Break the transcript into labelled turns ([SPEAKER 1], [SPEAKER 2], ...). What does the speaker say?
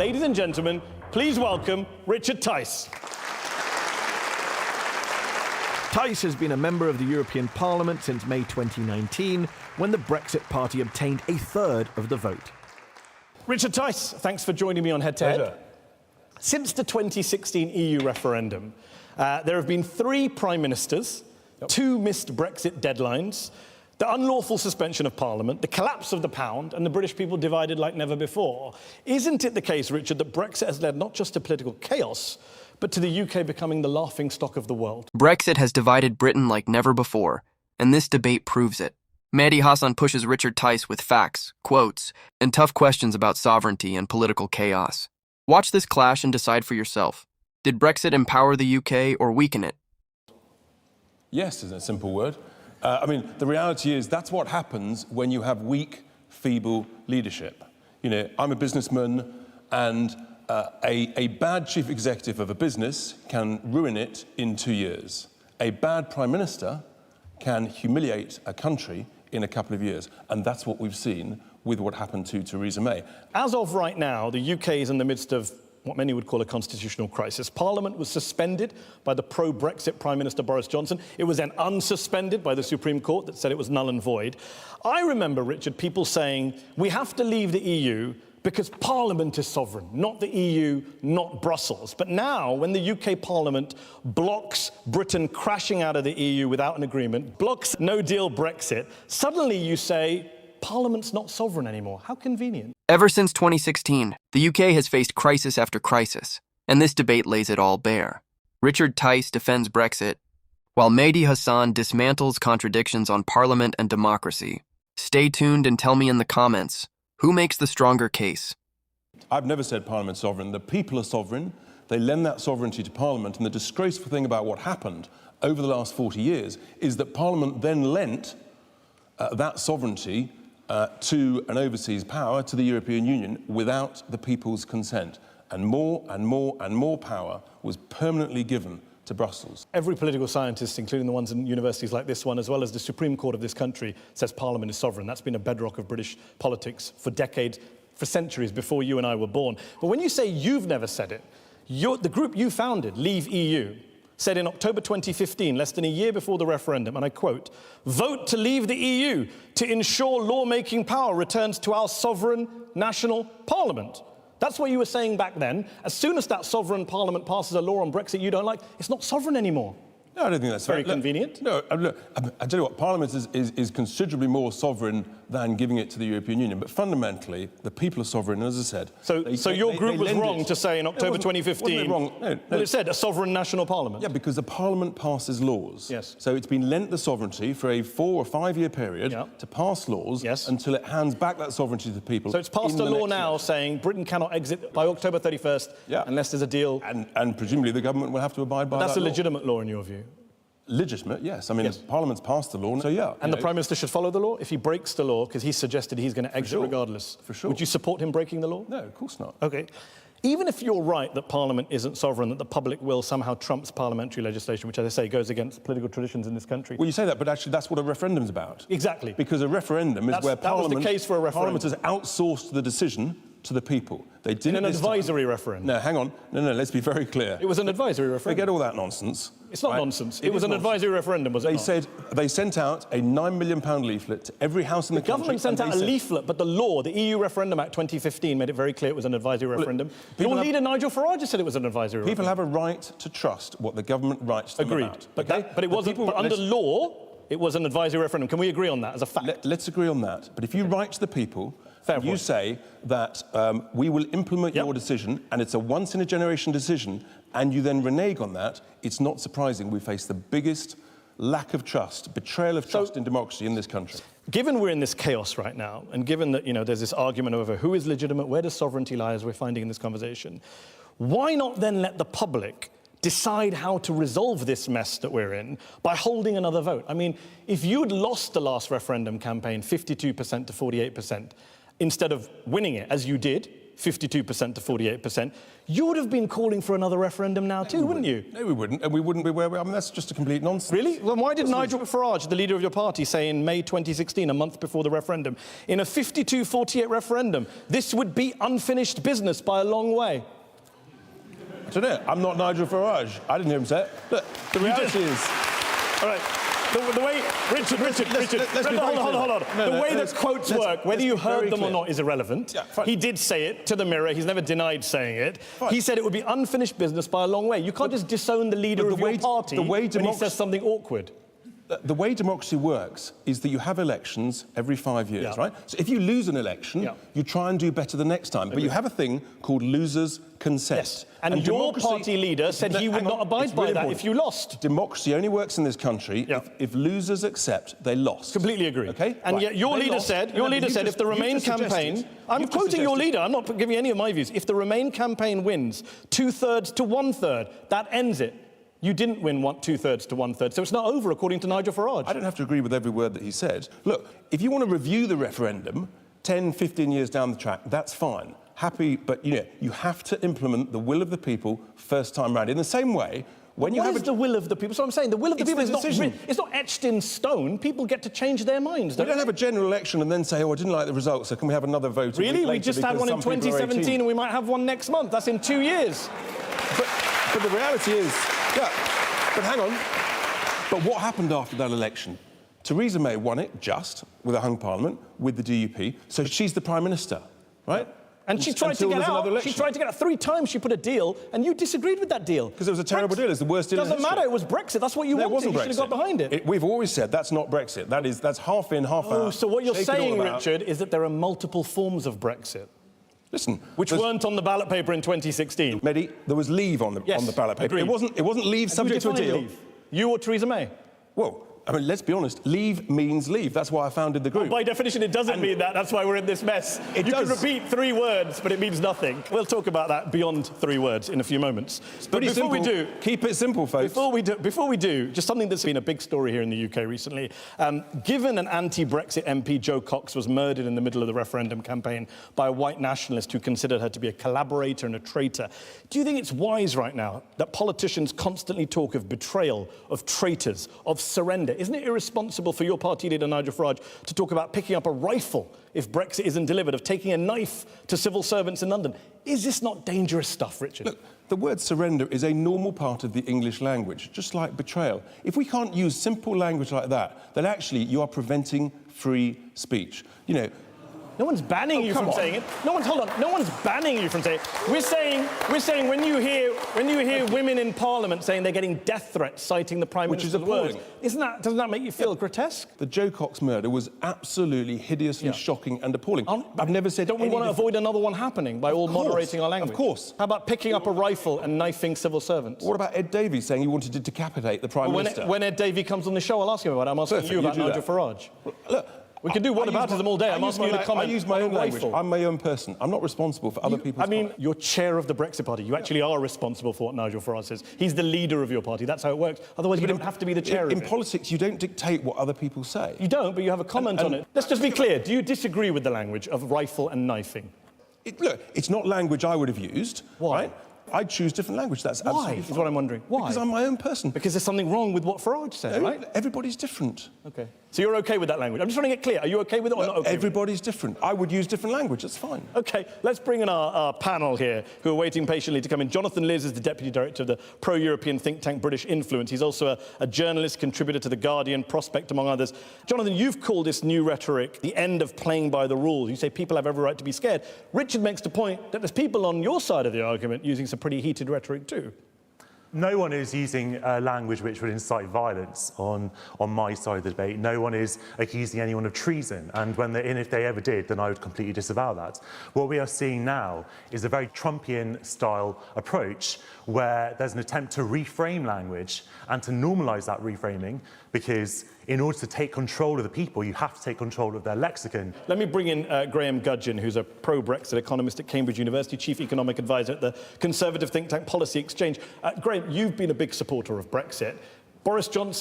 [SPEAKER 1] Ladies and gentlemen, please welcome Richard Tice.
[SPEAKER 2] Tice has been a member of the European Parliament since May 2019, when the Brexit Party obtained a third of the vote.
[SPEAKER 1] Richard Tice, thanks for joining me on Head to Head.
[SPEAKER 3] Pleasure.
[SPEAKER 1] Since the 2016 EU referendum, there have been 3 prime ministers, 2 missed Brexit deadlines, the unlawful suspension of Parliament, the collapse of the pound, and the British people divided like never before. Isn't it the case, Richard, that Brexit has led not just to political chaos, but to the UK becoming the laughingstock of the world?
[SPEAKER 4] Brexit has divided Britain like never before, and this debate proves it. Mehdi Hasan pushes Richard Tice with facts, quotes, and tough questions about sovereignty and political chaos. Watch this clash and decide for yourself. Did Brexit empower the UK or weaken it?
[SPEAKER 3] Yes is a simple word. The reality is that's what happens when you have weak, feeble leadership. You know, I'm a businessman, and a bad chief executive of a business can ruin it in 2 years. A bad prime minister can humiliate a country in a couple of years, and that's what we've seen with what happened to Theresa May.
[SPEAKER 1] As of right now, the UK is in the midst of what many would call a constitutional crisis. Parliament was suspended by the pro-Brexit Prime Minister Boris Johnson. It was then unsuspended by the Supreme Court that said it was null and void. I remember, Richard, people saying, we have to leave the EU because Parliament is sovereign, not the EU, not Brussels. But now, when the UK Parliament blocks Britain crashing out of the EU without an agreement, blocks no deal Brexit, suddenly you say, Parliament's not sovereign anymore. How convenient.
[SPEAKER 4] Ever since 2016, the UK has faced crisis after crisis, and this debate lays it all bare. Richard Tice defends Brexit, while Mehdi Hasan dismantles contradictions on Parliament and democracy. Stay tuned and tell me in the comments, who makes the stronger case?
[SPEAKER 3] I've never said Parliament's sovereign. The people are sovereign. They lend that sovereignty to Parliament, and the disgraceful thing about what happened over the last 40 years is that Parliament then lent that sovereignty to an overseas power, to the European Union, without the people's consent. And more and more and more power was permanently given to Brussels.
[SPEAKER 1] Every political scientist, including the ones in universities like this one, as well as the Supreme Court of this country, says Parliament is sovereign. That's been a bedrock of British politics for decades, for centuries before you and I were born. But when you say you've never said it, the group you founded, Leave EU, said in October 2015, less than a year before the referendum, and I quote, "Vote to leave the EU to ensure lawmaking power returns to our sovereign national parliament." That's what you were saying back then. As soon as that sovereign parliament passes a law on Brexit you don't like, it's not sovereign anymore.
[SPEAKER 3] No, I don't think that's
[SPEAKER 1] very convenient.
[SPEAKER 3] No, look, I tell you what, Parliament is considerably more sovereign than giving it to the European Union. But fundamentally, the people are sovereign, as I said.
[SPEAKER 1] So your group was wrong to say in October 2015,
[SPEAKER 3] wrong. No.
[SPEAKER 1] Well, it said a sovereign national parliament.
[SPEAKER 3] Yeah, because the Parliament passes laws.
[SPEAKER 1] Yes.
[SPEAKER 3] So it's been lent the sovereignty for a 4 or 5 year period to pass laws until it hands back that sovereignty to the people.
[SPEAKER 1] So it's passed a law now saying Britain cannot exit by October 31st unless there's a deal.
[SPEAKER 3] And presumably the government will have to abide by that.
[SPEAKER 1] That's a legitimate law in your view?
[SPEAKER 3] Legitimate, yes. I mean, Parliament's passed the law, so yeah.
[SPEAKER 1] And the Prime Minister should follow the law? If he breaks the law, because he suggested he's going to exit regardless.
[SPEAKER 3] For sure.
[SPEAKER 1] Would you support him breaking the law?
[SPEAKER 3] No, of course not.
[SPEAKER 1] OK. Even if you're right that Parliament isn't sovereign, that the public will somehow trumps parliamentary legislation, which, as I say, goes against political traditions in this country.
[SPEAKER 3] Well, you say that, but actually that's what a referendum's about.
[SPEAKER 1] Exactly.
[SPEAKER 3] Because a referendum is where Parliament...
[SPEAKER 1] That was the case for a referendum.
[SPEAKER 3] Parliament has outsourced the decision to the people. They did
[SPEAKER 1] in an advisory referendum.
[SPEAKER 3] No, hang on. No, let's be very clear.
[SPEAKER 1] It was an advisory referendum.
[SPEAKER 3] Forget all that nonsense.
[SPEAKER 1] It's not nonsense. It was an advisory referendum, was it not?
[SPEAKER 3] They sent out a £9 million leaflet to every house in the country.
[SPEAKER 1] The government sent out a leaflet, but the law, the EU Referendum Act 2015, made it very clear it was an advisory referendum. Your leader, Nigel Farage, said it was an advisory referendum.
[SPEAKER 3] People have a right to trust what the government writes to them about.
[SPEAKER 1] But it wasn't. But under law, it was an advisory referendum. Can we agree on that as a fact?
[SPEAKER 3] Let's agree on that. But if you write to the people, you say that we will implement your decision, and it's a once-in-a-generation decision, and you then renege on that, it's not surprising we face the biggest lack of trust, betrayal of trust in democracy in this country.
[SPEAKER 1] Given we're in this chaos right now, and given that there's this argument over who is legitimate, where does sovereignty lie, as we're finding in this conversation, why not then let the public decide how to resolve this mess that we're in by holding another vote? I mean, if you'd lost the last referendum campaign 52% to 48%, instead of winning it, as you did, 52% to 48%, you would have been calling for another referendum now too, wouldn't you?
[SPEAKER 3] No, we wouldn't. And we wouldn't be where we are. I mean, that's just a complete nonsense.
[SPEAKER 1] Really? Well, why did Nigel Farage, the leader of your party, say in May 2016, a month before the referendum, in a 52-48 referendum, this would be unfinished business by a long way?
[SPEAKER 3] I don't know. I'm not Nigel Farage. I didn't hear him say it. Look, the reality is...
[SPEAKER 1] All right. The way, Richard, hold on. The way that quotes work, whether you heard them or not, is irrelevant.
[SPEAKER 3] Yeah,
[SPEAKER 1] he did say it to the Mirror. He's never denied saying it. He said it would be unfinished business by a long way. You can't just disown the leader of your party when he says something awkward.
[SPEAKER 3] The way democracy works is that you have elections every 5 years, right? So if you lose an election, you try and do better the next time. But you have a thing called losers' consent.
[SPEAKER 1] Yes. And your party leader said he would not abide by that if you lost.
[SPEAKER 3] Democracy only works in this country if losers accept they lost.
[SPEAKER 1] Completely agree.
[SPEAKER 3] Okay?
[SPEAKER 1] And yet your leader said if the Remain campaign... I'm quoting your leader, I'm not giving you any of my views. If the Remain campaign wins 2/3 to 1/3, that ends it. You didn't win 2/3 to 1/3, so it's not over, according to Nigel Farage.
[SPEAKER 3] I don't have to agree with every word that he said. Look, if you want to review the referendum 10, 15 years down the track, that's fine. Happy, but, you have to implement the will of the people first time round. In the same way, when you have...
[SPEAKER 1] What is the will of the people? So I'm saying the will of the people is not etched in stone. People get to change their minds.
[SPEAKER 3] We don't have a general election and then say, oh, I didn't like the results, so can we have another vote?
[SPEAKER 1] Really? We just had one in 2017 and we might have one next month. That's in 2 years.
[SPEAKER 3] But the reality is... Yeah, but hang on. But what happened after that election? Theresa May won it just with a hung parliament with the DUP, so she's the Prime Minister, right?
[SPEAKER 1] And she tried to get out. She tried to get out 3 times. She put a deal, and you disagreed with that deal.
[SPEAKER 3] Because it was a terrible deal. It's the worst deal in history.
[SPEAKER 1] Doesn't matter. It was Brexit. That's what you wanted.
[SPEAKER 3] Wasn't
[SPEAKER 1] you
[SPEAKER 3] Brexit.
[SPEAKER 1] should have got behind it.
[SPEAKER 3] We've always said that's not Brexit. That's half in, half out.
[SPEAKER 1] Oh, so what you're saying, Richard, is that there are multiple forms of Brexit.
[SPEAKER 3] Listen,
[SPEAKER 1] which weren't on the ballot paper in 2016.
[SPEAKER 3] Mehdi, there was leave on the ballot paper. It wasn't leave subject to a deal.
[SPEAKER 1] Leave? You or Theresa May?
[SPEAKER 3] Well, I mean, let's be honest. Leave means leave. That's why I founded the group.
[SPEAKER 1] By definition, it doesn't mean that. That's why we're in this mess. You can repeat 3 words, but it means nothing. We'll talk about that beyond 3 words in a few moments. But before we do...
[SPEAKER 3] Keep it simple, folks.
[SPEAKER 1] Before we do, just something that's been a big story here in the UK recently. Given an anti-Brexit MP, Jo Cox, was murdered in the middle of the referendum campaign by a white nationalist who considered her to be a collaborator and a traitor, do you think it's wise right now that politicians constantly talk of betrayal, of traitors, of surrender? Isn't it irresponsible for your party leader, Nigel Farage, to talk about picking up a rifle if Brexit isn't delivered, of taking a knife to civil servants in London? Is this not dangerous stuff, Richard?
[SPEAKER 3] Look, the word surrender is a normal part of the English language, just like betrayal. If we can't use simple language like that, then actually you are preventing free speech.
[SPEAKER 1] No one's banning you from saying it. No one's banning you from saying it. We're saying when you hear women in Parliament saying they're getting death threats citing the Prime Minister's words, doesn't that make you feel grotesque?
[SPEAKER 3] The Jo Cox murder was absolutely hideously shocking and appalling. I've never said...
[SPEAKER 1] Don't we want to avoid another one happening by all moderating our language?
[SPEAKER 3] Of course.
[SPEAKER 1] How about picking up a rifle and knifing civil servants?
[SPEAKER 3] What about Ed Davies saying he wanted to decapitate the Prime Minister?
[SPEAKER 1] When Ed Davies comes on the show, I'll ask him about it. I'm asking you about Nigel Farage.
[SPEAKER 3] Look,
[SPEAKER 1] we can do whataboutism all day. I'm asking you to comment.
[SPEAKER 3] I use my own language. I'm my own person. I'm not responsible for other people's...
[SPEAKER 1] you're chair of the Brexit party. You actually are responsible for what Nigel Farage says. He's the leader of your party. That's how it works. Otherwise, you don't have to be the chair of it.
[SPEAKER 3] In politics, you don't dictate what other people say.
[SPEAKER 1] You don't, but you have a comment on it. Let's just be clear. Do you disagree with the language of rifle and knifing?
[SPEAKER 3] Look, it's not language I would have used.
[SPEAKER 1] Why?
[SPEAKER 3] Right? I'd choose different language. That's absolutely fine.
[SPEAKER 1] Is what I'm wondering. Why?
[SPEAKER 3] Because I'm my own person.
[SPEAKER 1] Because there's something wrong with what Farage said, right?
[SPEAKER 3] Everybody's different.
[SPEAKER 1] OK. So you're OK with that language? I'm just trying to get clear. Are you OK with it or not OK?
[SPEAKER 3] Everybody's different. I would use different language. That's fine.
[SPEAKER 1] OK. Let's bring in our panel here, who are waiting patiently to come in. Jonathan Liz is the Deputy Director of the pro-European think tank British Influence. He's also a journalist, contributor to The Guardian, Prospect, among others. Jonathan, you've called this new rhetoric the end of playing by the rules. You say people have every right to be scared. Richard makes the point that there's people on your side of the argument using some pretty heated rhetoric too.
[SPEAKER 5] No one is using language which would incite violence on my side of the debate. No one is accusing anyone of treason. And if they ever did, then I would completely disavow that. What we are seeing now is a very Trumpian-style approach where there's an attempt to reframe language and to normalise that reframing, because in order to take control of the people, you have to take control of their lexicon.
[SPEAKER 1] Let me bring in Graham Gudgeon, who's a pro-Brexit economist at Cambridge University, chief economic advisor at the conservative think tank Policy Exchange. Graham, you've been a big supporter of Brexit. Boris Johnson